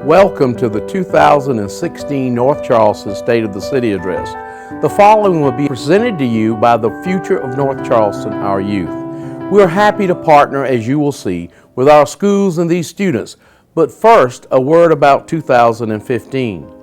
Welcome to the 2016 North Charleston State of the City Address. The following will be presented to you by the future of North Charleston, our youth. We are happy to partner, as you will see, with our schools and these students. But first, a word about 2015.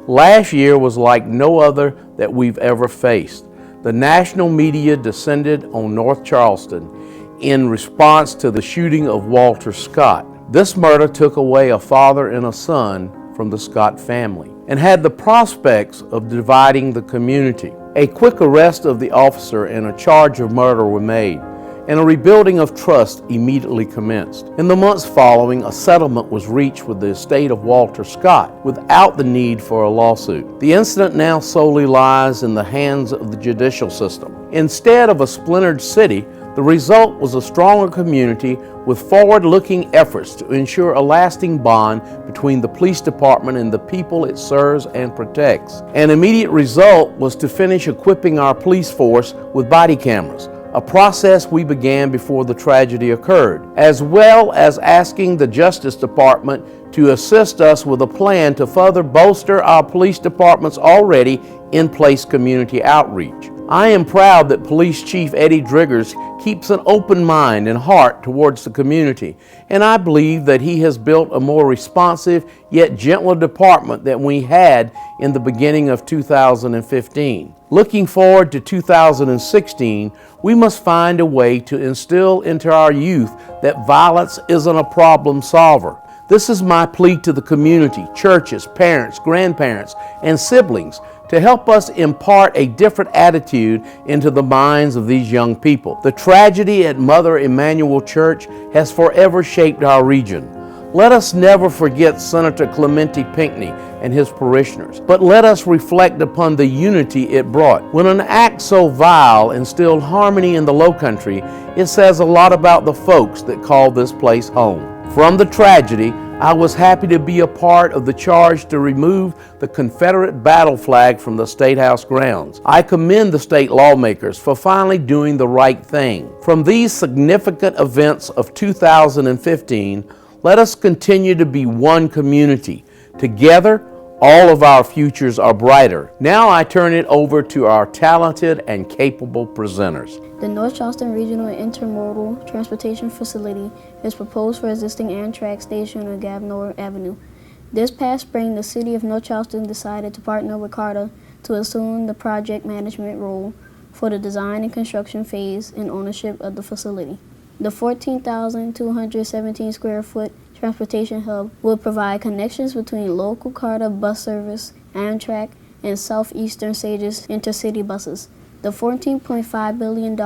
Last year was like no other that we've ever faced. The national media descended on North Charleston in response to the shooting of Walter Scott. This murder took away a father and a son from the Scott family and had the prospects of dividing the community. A quick arrest of the officer and a charge of murder were made, and a rebuilding of trust immediately commenced. In the months following, a settlement was reached with the estate of Walter Scott without the need for a lawsuit. The incident now solely lies in the hands of the judicial system. Instead of a splintered city, the result was a stronger community with forward-looking efforts to ensure a lasting bond between the police department and the people it serves and protects. An immediate result was to finish equipping our police force with body cameras, a process we began before the tragedy occurred, as well as asking the Justice Department to assist us with a plan to further bolster our police department's already in place community outreach. I am proud that Police Chief Eddie Driggers keeps an open mind and heart towards the community, and I believe that he has built a more responsive yet gentler department than we had in the beginning of 2015. Looking forward to 2016, we must find a way to instill into our youth that violence isn't a problem solver. This is my plea to the community, churches, parents, grandparents, and siblings to help us impart a different attitude into the minds of these young people. The tragedy at Mother Emanuel Church has forever shaped our region. Let us never forget Senator Clementi Pinckney and his parishioners, but let us reflect upon the unity it brought. When an act so vile instilled harmony in the Lowcountry, it says a lot about the folks that call this place home. From the tragedy, I was happy to be a part of the charge to remove the Confederate battle flag from the State House grounds. I commend the state lawmakers for finally doing the right thing. From these significant events of 2015, let us continue to be one community. Together, all of our futures are brighter. Now I turn it over to our talented and capable presenters. The North Charleston Regional Intermodal Transportation Facility is proposed for existing Amtrak station on Gavnor Avenue. This past spring, the City of North Charleston decided to partner with CARTA to assume the project management role for the design and construction phase and ownership of the facility. The 14,217 square foot transportation hub will provide connections between local CARTA bus service, Amtrak, and Southeastern Sages intercity buses. The $14.5 billion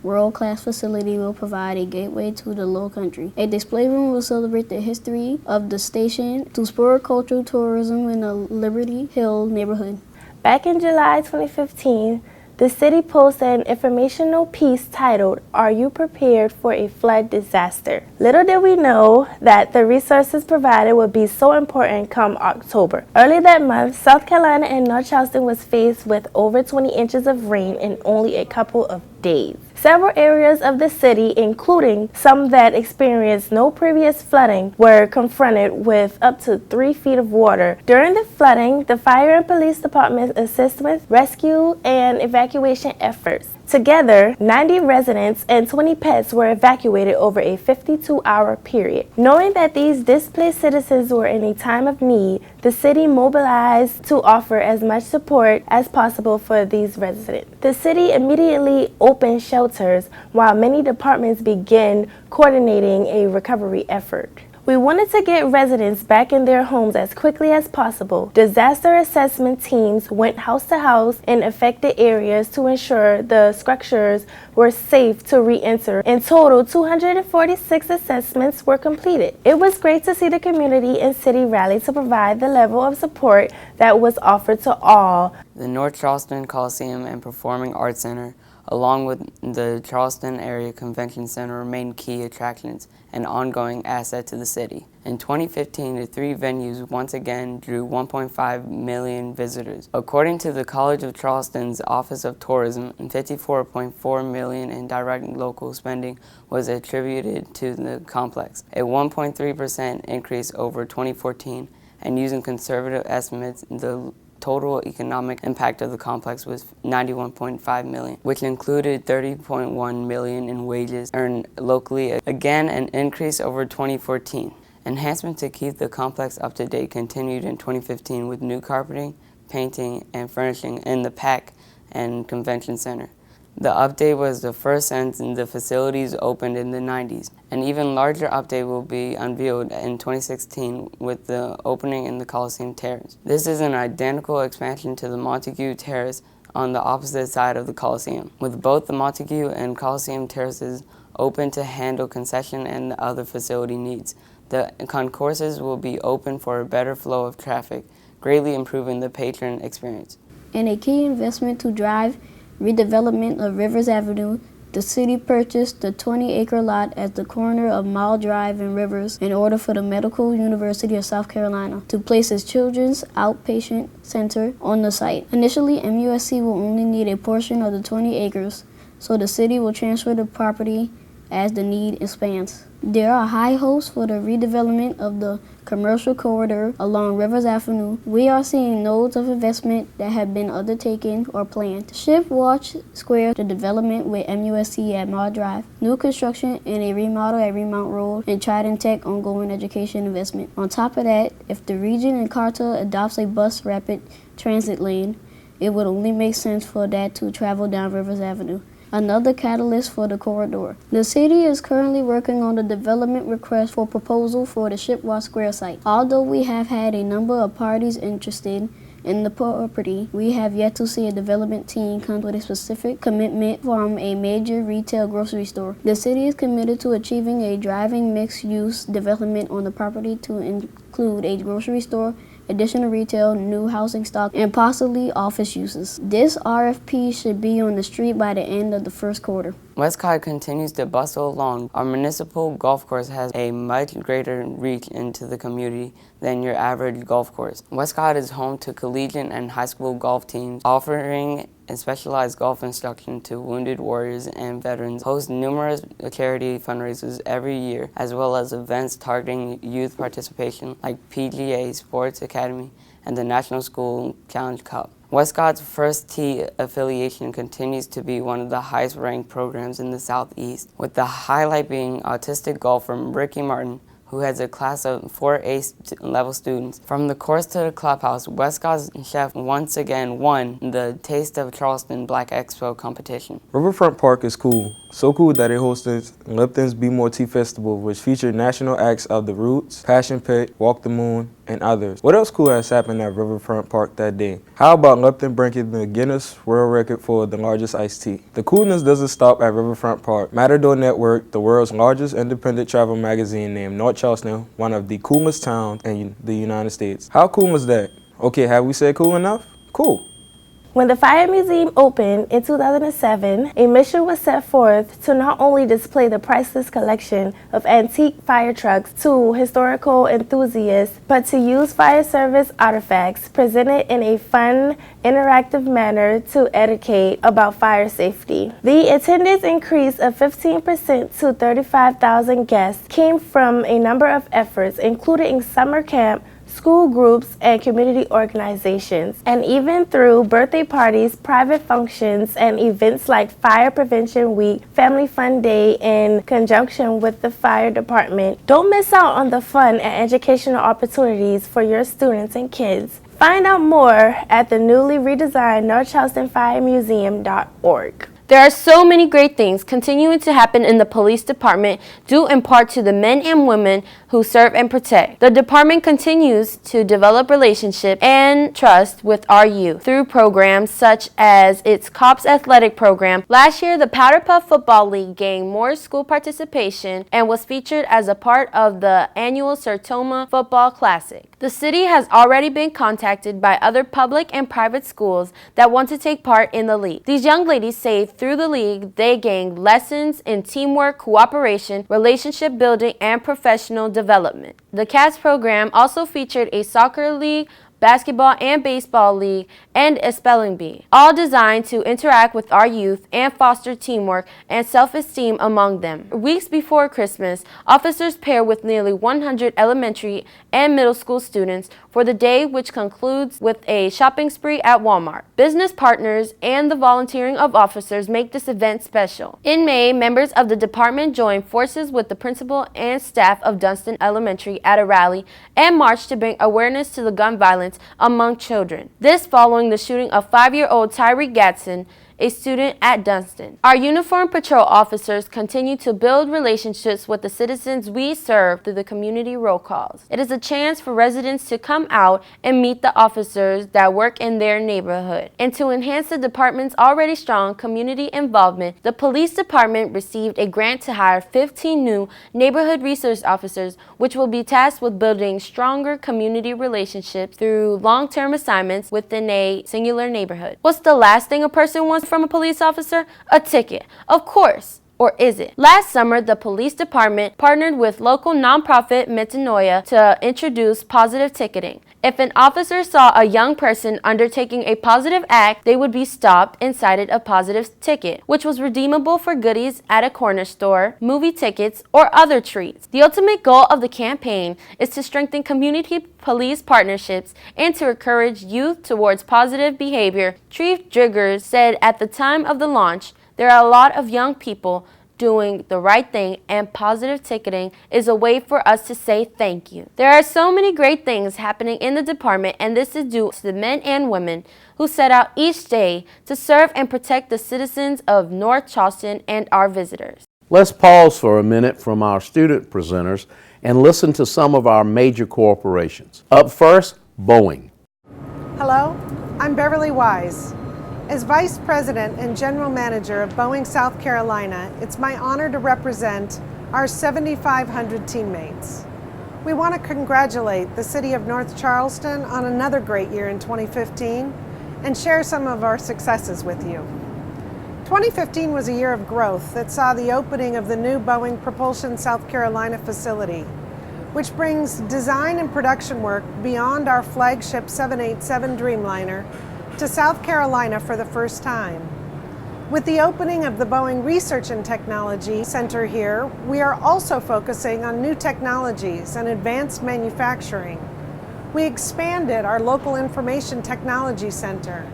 world-class facility will provide a gateway to the Lowcountry. A display room will celebrate the history of the station to spur cultural tourism in the Liberty Hill neighborhood. Back in July 2015, the city posted an informational piece titled, "Are You Prepared for a Flood Disaster?" Little did we know that the resources provided would be so important come October. Early that month, South Carolina and North Charleston was faced with over 20 inches of rain in only a couple of days. Several areas of the city, including some that experienced no previous flooding, were confronted with up to 3 feet of water. During the flooding, the fire and police departments assist with rescue and evacuation efforts. Together, 90 residents and 20 pets were evacuated over a 52-hour period. Knowing that these displaced citizens were in a time of need, the city mobilized to offer as much support as possible for these residents. The city immediately opened shelters while many departments began coordinating a recovery effort. We wanted to get residents back in their homes as quickly as possible. Disaster assessment teams went house to house in affected areas to ensure the structures were safe to re-enter. In total, 246 assessments were completed. It was great to see the community and city rally to provide the level of support that was offered to all. The North Charleston Coliseum and Performing Arts Center, along with the Charleston Area Convention Center, remain key attractions and ongoing asset to the city. In 2015, the three venues once again drew 1.5 million visitors. According to the College of Charleston's Office of Tourism, 54.4 million in direct local spending was attributed to the complex, a 1.3% increase over 2014, and using conservative estimates, the total economic impact of the complex was $91.5 million, which included $30.1 million in wages earned locally, again an increase over 2014. Enhancements to keep the complex up to date continued in 2015 with new carpeting, painting, and furnishing in the PAC and Convention Center. The update was the first since the facilities opened in the 90s. An even larger update will be unveiled in 2016 with the opening in the Coliseum Terrace. This is an identical expansion to the Montague Terrace on the opposite side of the Coliseum, with both the Montague and Coliseum Terraces open to handle concession and other facility needs. The concourses will be open for a better flow of traffic, greatly improving the patron experience. In a key investment to drive redevelopment of Rivers Avenue, the city purchased the 20-acre lot at the corner of Mile Drive and Rivers in order for the Medical University of South Carolina to place its children's outpatient center on the site. Initially, MUSC will only need a portion of the 20 acres, so the city will transfer the property as the need expands. There are high hopes for the redevelopment of the commercial corridor along Rivers Avenue. We are seeing nodes of investment that have been undertaken or planned. Shipwatch Square, the development with MUSC at Mall Drive, new construction and a remodel at Remount Road, and Trident Tech ongoing education investment. On top of that, if the region in Carter adopts a bus rapid transit lane, it would only make sense for that to travel down Rivers Avenue, another catalyst for the corridor. The city is currently working on the development request for proposal for the Shipwatch Square site. Although we have had a number of parties interested in the property, we have yet to see a development team come with a specific commitment from a major retail grocery store. The city is committed to achieving a driving mixed-use development on the property to include a grocery store, additional retail, new housing stock, and possibly office uses. This RFP should be on the street by the end of the first quarter. Westcott continues to bustle along. Our municipal golf course has a much greater reach into the community than your average golf course. Westcott is home to collegiate and high school golf teams, offering specialized golf instruction to wounded warriors and veterans, hosts numerous charity fundraisers every year, as well as events targeting youth participation like PGA Sports Academy and the National School Challenge Cup. Westcott's First Tee affiliation continues to be one of the highest ranked programs in the Southeast, with the highlight being autistic golfer Ricky Martin, who has a class of 4 A-level students. From the course to the clubhouse, Westcott's chef once again won the Taste of Charleston Black Expo competition. Riverfront Park is cool. So cool that it hosted Lipton's Be More Tea Festival, which featured national acts of The Roots, Passion Pit, Walk the Moon, and others. What else cool has happened at Riverfront Park that day? How about Lipton breaking the Guinness World Record for the largest iced tea? The coolness doesn't stop at Riverfront Park. Matador Network, the world's largest independent travel magazine, named North Charleston one of the coolest towns in the United States. How cool is that? Okay, have we said cool enough? Cool. When the Fire Museum opened in 2007, a mission was set forth to not only display the priceless collection of antique fire trucks to historical enthusiasts, but to use fire service artifacts presented in a fun, interactive manner to educate about fire safety. The attendance increase of 15% to 35,000 guests came from a number of efforts, including summer camp, school groups, and community organizations, and even through birthday parties, private functions, and events like Fire Prevention Week, Family Fun Day in conjunction with the fire department. Don't miss out on the fun and educational opportunities for your students and kids. Find out more at the newly redesigned NorthCharlestonFireMuseum.org. There are so many great things continuing to happen in the police department due in part to the men and women who serve and protect. The department continues to develop relationships and trust with our youth through programs such as its COPS athletic program. Last year, the Powder Puff Football League gained more school participation and was featured as a part of the annual Sertoma Football Classic. The city has already been contacted by other public and private schools that want to take part in the league. These young ladies say through the league, they gained lessons in teamwork, cooperation, relationship building, and professional development. The CATS program also featured a soccer league, basketball and baseball league, and a spelling bee, all designed to interact with our youth and foster teamwork and self-esteem among them. Weeks before Christmas, officers pair with nearly 100 elementary and middle school students for the day, which concludes with a shopping spree at Walmart. Business partners and the volunteering of officers make this event special. In May, members of the department joined forces with the principal and staff of Dunston Elementary at a rally and marched to bring awareness to the gun violence among children. This following the shooting of 5-year-old Tyreek Gatson, a student at Dunston. Our uniformed patrol officers continue to build relationships with the citizens we serve through the community roll calls. It is a chance for residents to come out and meet the officers that work in their neighborhood. And to enhance the department's already strong community involvement, the police department received a grant to hire 15 new neighborhood resource officers, which will be tasked with building stronger community relationships through long-term assignments within a singular neighborhood. What's the last thing a person wants from a police officer? A ticket, of course. Or is it? Last summer, the police department partnered with local nonprofit Metanoia to introduce positive ticketing. If an officer saw a young person undertaking a positive act, they would be stopped and cited a positive ticket, which was redeemable for goodies at a corner store, movie tickets, or other treats. The ultimate goal of the campaign is to strengthen community police partnerships and to encourage youth towards positive behavior. Chief Driggers said at the time of the launch, there are a lot of young people doing the right thing, and positive ticketing is a way for us to say thank you. There are so many great things happening in the department, and this is due to the men and women who set out each day to serve and protect the citizens of North Charleston and our visitors. Let's pause for a minute from our student presenters and listen to some of our major corporations. Up first, Boeing. Hello, I'm Beverly Wise. As Vice President and General Manager of Boeing South Carolina, it's my honor to represent our 7,500 teammates. We want to congratulate the City of North Charleston on another great year in 2015 and share some of our successes with you. 2015 was a year of growth that saw the opening of the new Boeing Propulsion South Carolina facility, which brings design and production work beyond our flagship 787 Dreamliner to South Carolina for the first time. With the opening of the Boeing Research and Technology Center here, we are also focusing on new technologies and advanced manufacturing. We expanded our local Information Technology Center.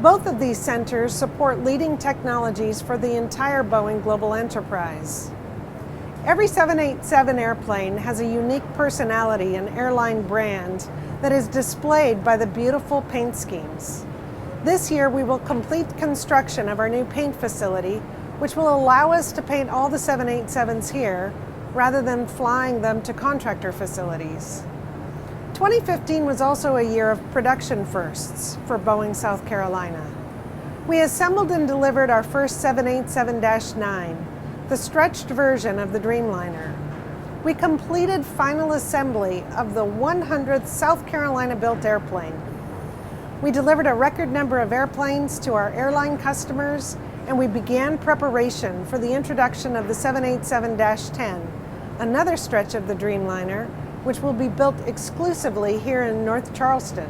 Both of these centers support leading technologies for the entire Boeing global enterprise. Every 787 airplane has a unique personality and airline brand that is displayed by the beautiful paint schemes. This year, we will complete construction of our new paint facility, which will allow us to paint all the 787s here, rather than flying them to contractor facilities. 2015 was also a year of production firsts for Boeing South Carolina. We assembled and delivered our first 787-9, the stretched version of the Dreamliner. We completed final assembly of the 100th South Carolina-built airplane. We delivered a record number of airplanes to our airline customers, and we began preparation for the introduction of the 787-10, another stretch of the Dreamliner, which will be built exclusively here in North Charleston.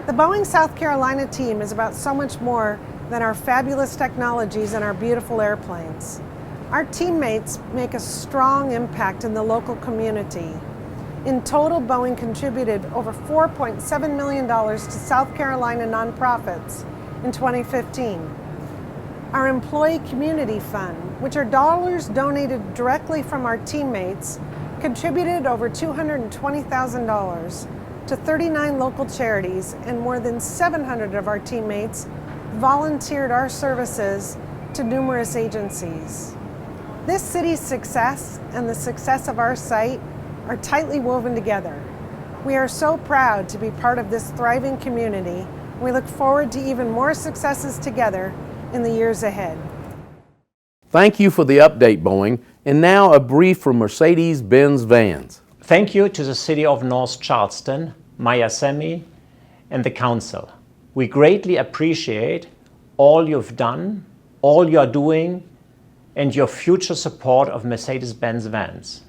The Boeing South Carolina team is about so much more than our fabulous technologies and our beautiful airplanes. Our teammates make a strong impact in the local community. In total, Boeing contributed over $4.7 million to South Carolina nonprofits in 2015. Our Employee Community Fund, which are dollars donated directly from our teammates, contributed over $220,000 to 39 local charities, and more than 700 of our teammates volunteered our services to numerous agencies. This city's success and the success of our site are tightly woven together. We are so proud to be part of this thriving community. We look forward to even more successes together in the years ahead. Thank you for the update, Boeing. And now a brief from Mercedes-Benz Vans. Thank you to the City of North Charleston, Maya Summey, and the Council. We greatly appreciate all you've done, all you're doing, and your future support of Mercedes-Benz Vans.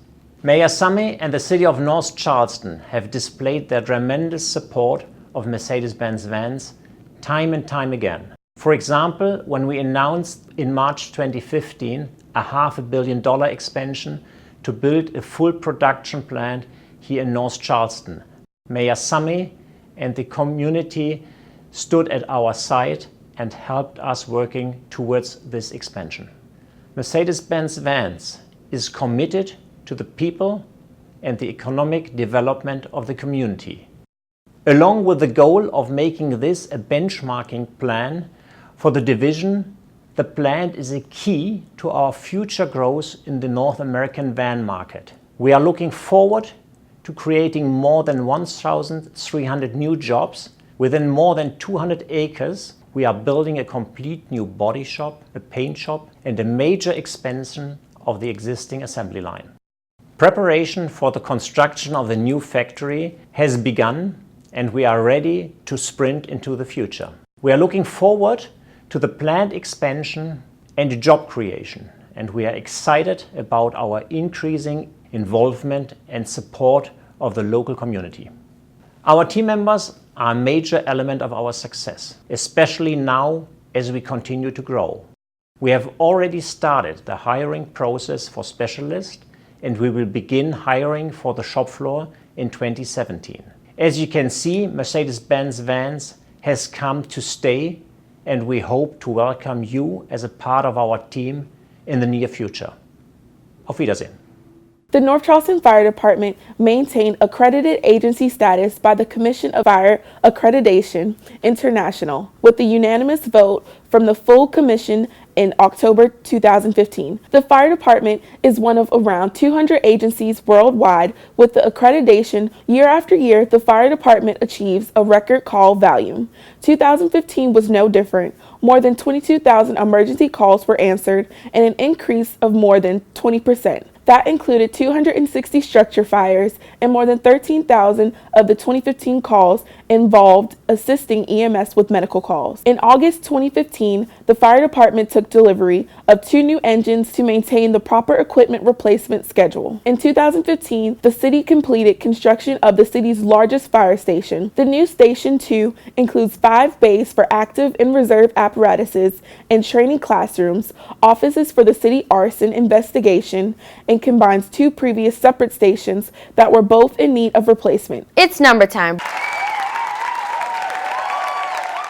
Mayor Summey and the City of North Charleston have displayed their tremendous support of Mercedes-Benz vans time and time again. For example, when we announced in March 2015 a $500 million expansion to build a full production plant here in North Charleston, Mayor Summey and the community stood at our side and helped us working towards this expansion. Mercedes-Benz Vans is committed to the people and the economic development of the community, along with the goal of making this a benchmarking plan for the division. The plant is a key to our future growth in the North American van market. We are looking forward to creating more than 1,300 new jobs within more than 200 acres. We are building a complete new body shop, a paint shop, and a major expansion of the existing assembly line. Preparation for the construction of the new factory has begun, and we are ready to sprint into the future. We are looking forward to the plant expansion and job creation, and we are excited about our increasing involvement and support of the local community. Our team members are a major element of our success, especially now as we continue to grow. We have already started the hiring process for specialists, and we will begin hiring for the shop floor in 2017. As you can see, Mercedes-Benz Vans has come to stay, and we hope to welcome you as a part of our team in the near future. Auf Wiedersehen. The North Charleston Fire Department maintained accredited agency status by the Commission of Fire Accreditation International with the unanimous vote from the full commission in October 2015. The fire department is one of around 200 agencies worldwide with the accreditation. Year after year, the fire department achieves a record call volume. 2015 was no different. More than 22,000 emergency calls were answered, and an increase of more than 20%. That included 260 structure fires, and more than 13,000 of the 2015 calls involved assisting EMS with medical calls. In August 2015, the fire department took delivery of 2 new engines to maintain the proper equipment replacement schedule. In 2015, the city completed construction of the city's largest fire station. The new Station 2 includes 5 bays for active and reserve apparatuses and training classrooms, offices for the city arson investigation, and combines 2 previous separate stations that were both in need of replacement. It's number time.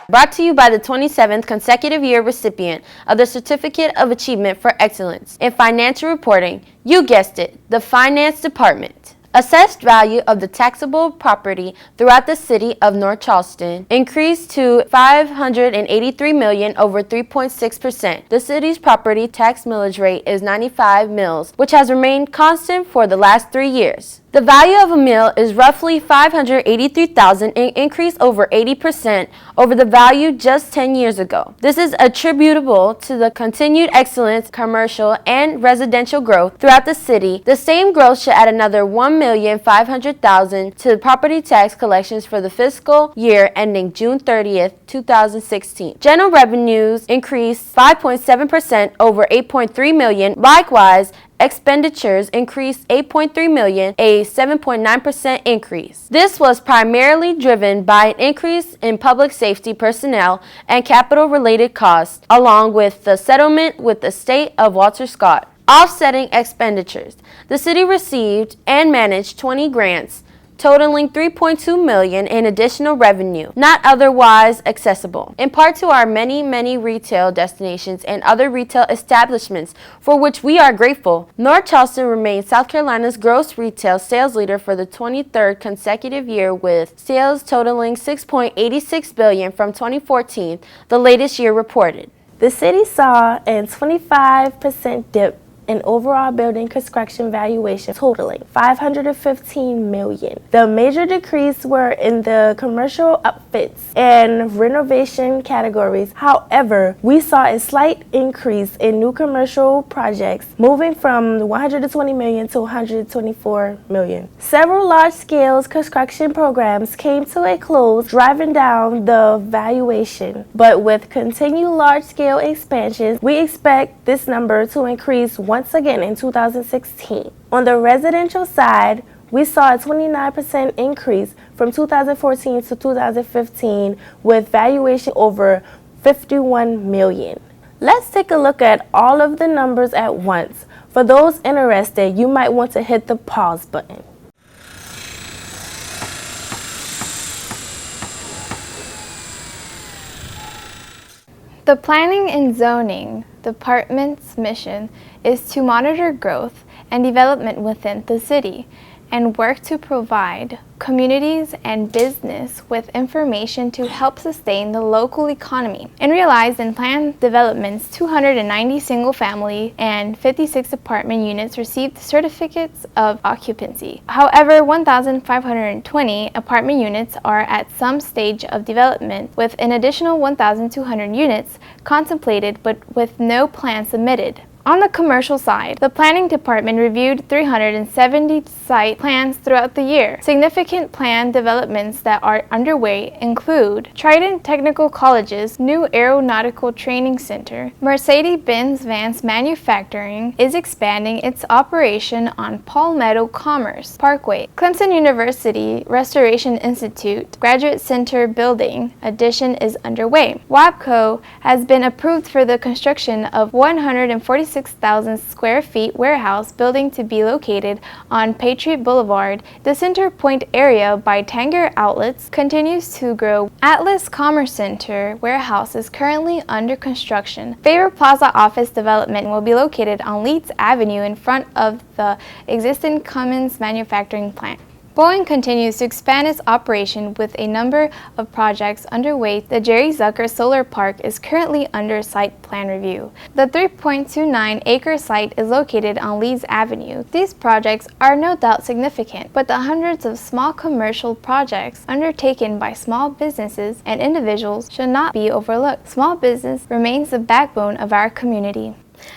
Brought to you by the 27th consecutive year recipient of the Certificate of Achievement for Excellence in Financial Reporting. You guessed it, the Finance Department. Assessed value of the taxable property throughout the city of North Charleston increased to $583 million over 3.6%. The city's property tax millage rate is 95 mills, which has remained constant for the last 3 years. The value of a mill is roughly $583,000, an increase over 80% over the value just 10 years ago. This is attributable to the continued excellence, commercial and residential growth throughout the city. The same growth should add another $1,500,000 to property tax collections for the fiscal year ending June 30th, 2016. General revenues increased 5.7% over $8.3 million. Likewise, expenditures increased $8.3 million, a 7.9% increase. This was primarily driven by an increase in public safety personnel and capital-related costs, along with the settlement with the state of Westcott. Offsetting expenditures, the city received and managed 20 grants, totaling $3.2 million in additional revenue, not otherwise accessible, in part to our many retail destinations and other retail establishments for which we are grateful. North Charleston remains South Carolina's gross retail sales leader for the 23rd consecutive year, with sales totaling $6.86 billion from 2014, the latest year reported. The city saw a 25% dip in overall building construction valuation, totaling $515 million. The major decrease were in the commercial, up retrofits and renovation categories. However, we saw a slight increase in new commercial projects, moving from 120 million to 124 million. Several large-scale construction programs came to a close, driving down the valuation. But with continued large-scale expansions, we expect this number to increase once again in 2016. On the residential side, we saw a 29% increase from 2014 to 2015 with valuation over 51 million. Let's take a look at all of the numbers at once. For those interested, you might want to hit the pause button. The Planning and Zoning Department's mission is to monitor growth and development within the city and work to provide communities and business with information to help sustain the local economy. And realized in planned developments, 290 single-family and 56 apartment units received certificates of occupancy. However, 1,520 apartment units are at some stage of development, with an additional 1,200 units contemplated but with no plan submitted. On the commercial side, the Planning Department reviewed 370 site plans throughout the year. Significant plan developments that are underway include Trident Technical College's new Aeronautical Training Center. Mercedes-Benz Vans Manufacturing is expanding its operation on Palmetto Commerce Parkway. Clemson University Restoration Institute Graduate Center building addition is underway. WABCO has been approved for the construction of 146,000 square feet warehouse building to be located on Patriot Boulevard. The Center Point area by Tanger Outlets continues to grow. Atlas Commerce Center warehouse is currently under construction. Favor Plaza office development will be located on Leeds Avenue in front of the existing Cummins manufacturing plant. Boeing continues to expand its operation with a number of projects underway. The Jerry Zucker Solar Park is currently under site plan review. The 3.29-acre site is located on Leeds Avenue. These projects are no doubt significant, but the hundreds of small commercial projects undertaken by small businesses and individuals should not be overlooked. Small business remains the backbone of our community.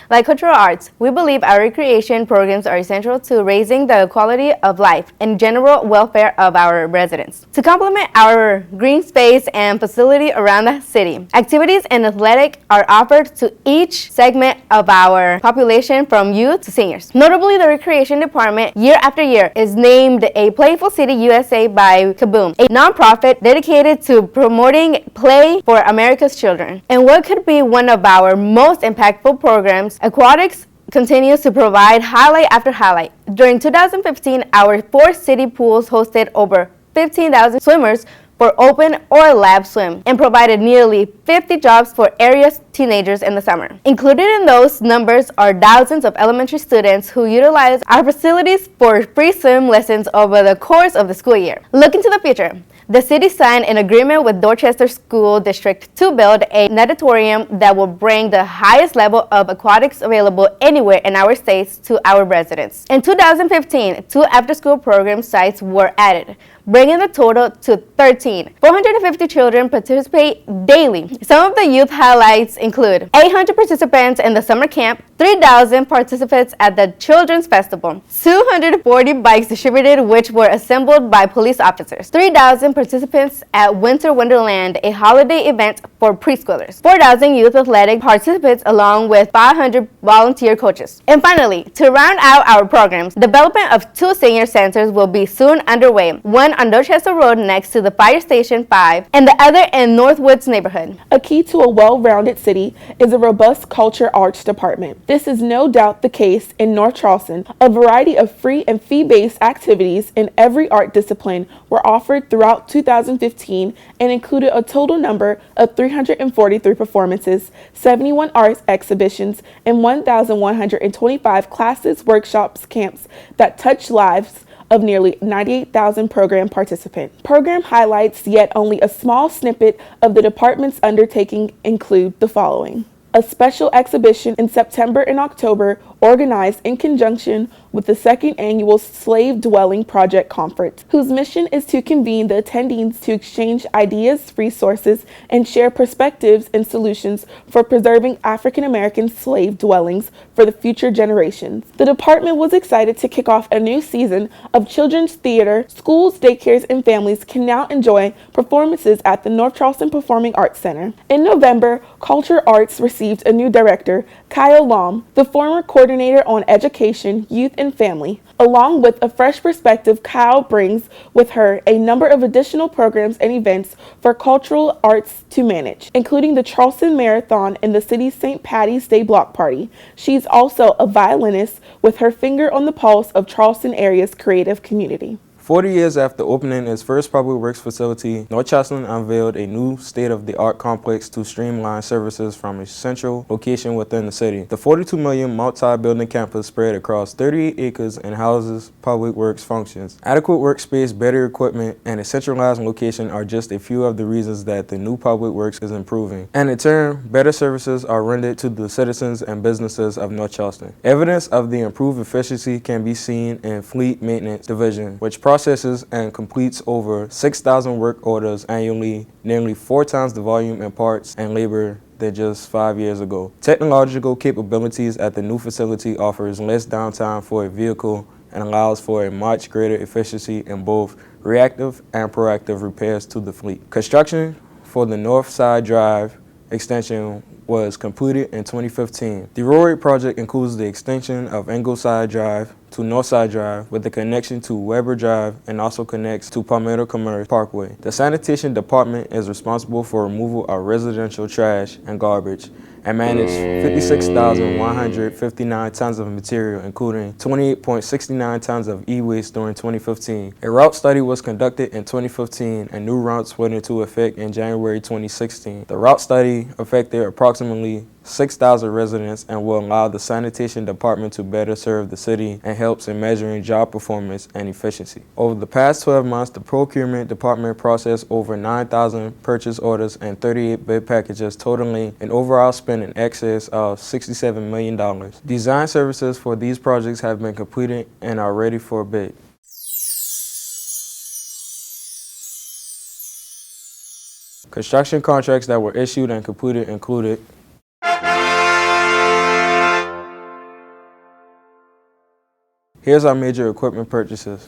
Like cultural arts, we believe our recreation programs are essential to raising the quality of life and general welfare of our residents. To complement our green space and facility around the city, activities and athletic are offered to each segment of our population from youth to seniors. Notably, the recreation department year after year is named a Playful City USA by Kaboom, a nonprofit dedicated to promoting play for America's children. And what could be one of our most impactful programs, Aquatics continues to provide highlight after highlight. During 2015, our 4 city pools hosted over 15,000 swimmers for open or lab swim and provided nearly 50 jobs for area teenagers in the summer. Included in those numbers are thousands of elementary students who utilize our facilities for free swim lessons over the course of the school year. Looking to the future, the city signed an agreement with Dorchester School District to build a natatorium that will bring the highest level of aquatics available anywhere in our states to our residents. In 2015, 2 after-school program sites were added, bringing the total to 13. 450 children participate daily. Some of the youth highlights include 800 participants in the summer camp, 3,000 participants at the Children's Festival, 240 bikes distributed which were assembled by police officers, 3,000 participants at Winter Wonderland, a holiday event for preschoolers, 4,000 youth athletic participants along with 500 volunteer coaches. And finally, to round out our programs, development of 2 senior centers will be soon underway, one on Dorchester Road next to the Fire Station 5 and the other in Northwoods neighborhood. A key to a well-rounded city is a robust culture arts department. This is no doubt the case in North Charleston. A variety of free and fee-based activities in every art discipline were offered throughout 2015 and included a total number of 343 performances, 71 arts exhibitions, and 1,125 classes, workshops, camps that touched lives of nearly 98,000 program participants. Program highlights, yet only a small snippet of the department's undertaking, include the following. A special exhibition in September and October organized in conjunction with the second annual Slave Dwelling Project Conference, whose mission is to convene the attendees to exchange ideas, resources, and share perspectives and solutions for preserving African American slave dwellings for the future generations. The department was excited to kick off a new season of children's theater. Schools, daycares, and families can now enjoy performances at the North Charleston Performing Arts Center. In November, Culture Arts received a new director, Kyle Lom, the former coordinator on education, youth, and family. Along with a fresh perspective, Kyle brings with her a number of additional programs and events for cultural arts to manage, including the Charleston Marathon and the city's St. Patty's Day Block Party. She's also a violinist with her finger on the pulse of Charleston area's creative community. 40 years after opening its first public works facility, North Charleston unveiled a new state-of-the-art complex to streamline services from a central location within the city. The $42 million multi-building campus spread across 38 acres and houses public works functions. Adequate workspace, better equipment, and a centralized location are just a few of the reasons that the new public works is improving. And in turn, better services are rendered to the citizens and businesses of North Charleston. Evidence of the improved efficiency can be seen in Fleet Maintenance Division, which processes and completes over 6,000 work orders annually, nearly 4 times the volume in parts and labor than just 5 years ago. Technological capabilities at the new facility offers less downtime for a vehicle and allows for a much greater efficiency in both reactive and proactive repairs to the fleet. Construction for the North Side Drive extension was completed in 2015. The roadway project includes the extension of Ingleside Drive to Northside Drive with the connection to Weber Drive and also connects to Palmetto Commerce Parkway. The sanitation department is responsible for removal of residential trash and garbage and managed 56,159 tons of material, including 28.69 tons of e-waste during 2015. A route study was conducted in 2015 and new routes went into effect in January 2016. The route study affected approximately 6,000 residents and will allow the sanitation department to better serve the city and helps in measuring job performance and efficiency. Over the past 12 months, the procurement department processed over 9,000 purchase orders and 38 bid packages, totaling an overall spend in excess of $67 million. Design services for these projects have been completed and are ready for bid. Construction contracts that were issued and completed included Here's our major equipment purchases.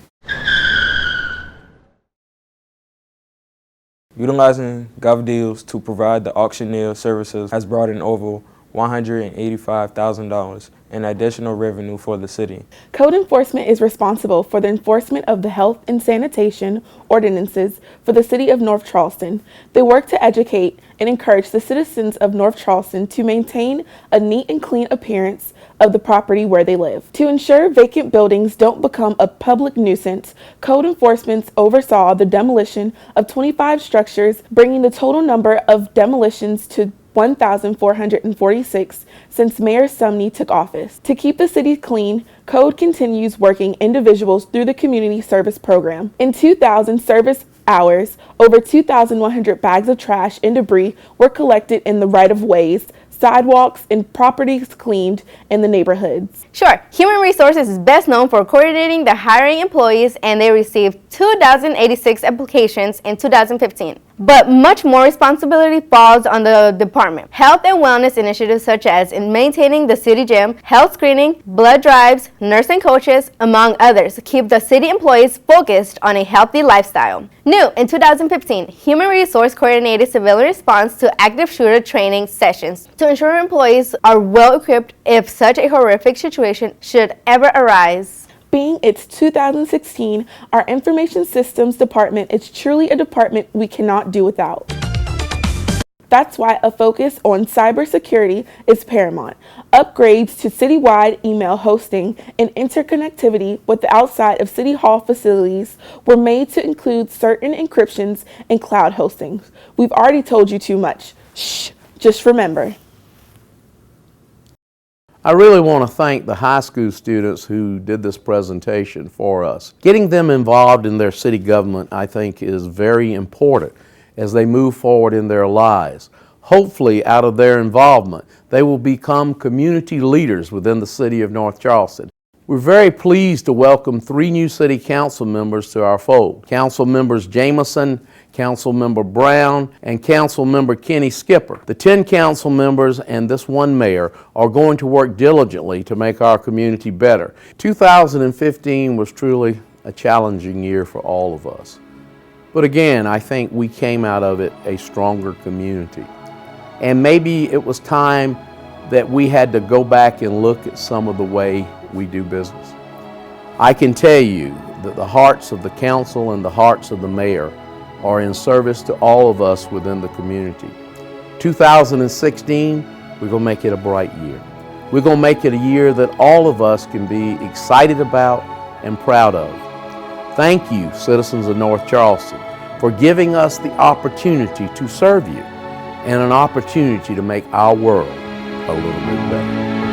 Utilizing GovDeals to provide the auctioneer services has brought in over $185,000 in additional revenue for the city. Code enforcement is responsible for the enforcement of the health and sanitation ordinances for the city of North Charleston. They work to educate and encourage the citizens of North Charleston to maintain a neat and clean appearance of the property where they live. To ensure vacant buildings don't become a public nuisance, code enforcement oversaw the demolition of 25 structures, bringing the total number of demolitions to 1,446 since Mayor Summey took office. To keep the city clean, Code continues working individuals through the community service program. In 2,000 service hours, over 2,100 bags of trash and debris were collected in the right-of-ways, sidewalks, and properties cleaned in the neighborhoods. Sure, Human Resources is best known for coordinating the hiring employees, and they received 2,086 applications in 2015. But much more responsibility falls on the department. Health and wellness initiatives such as in maintaining the city gym, health screening, blood drives, nursing coaches, among others, keep the city employees focused on a healthy lifestyle. New in 2015, Human Resource coordinated civilian response to active shooter training sessions to ensure employees are well equipped if such a horrific situation should ever arise. Being its 2016, our Information Systems Department is truly a department we cannot do without. That's why a focus on cybersecurity is paramount. Upgrades to citywide email hosting and interconnectivity with the outside of City Hall facilities were made to include certain encryptions and cloud hosting. We've already told you too much. Shh, just remember. I really want to thank the high school students who did this presentation for us. Getting them involved in their city government, I think, is very important as they move forward in their lives. Hopefully, out of their involvement, they will become community leaders within the city of North Charleston. We're very pleased to welcome 3 new City Council members to our fold. Council members Jameson, Council Member Brown, and Council Member Kenny Skipper. The 10 council members and this 1 mayor are going to work diligently to make our community better. 2015 was truly a challenging year for all of us. But again, I think we came out of it a stronger community. And maybe it was time that we had to go back and look at some of the way we do business. I can tell you that the hearts of the council and the hearts of the mayor are in service to all of us within the community. 2016, we're going to make it a bright year. We're going to make it a year that all of us can be excited about and proud of. Thank you, citizens of North Charleston, for giving us the opportunity to serve you and an opportunity to make our world a little bit better.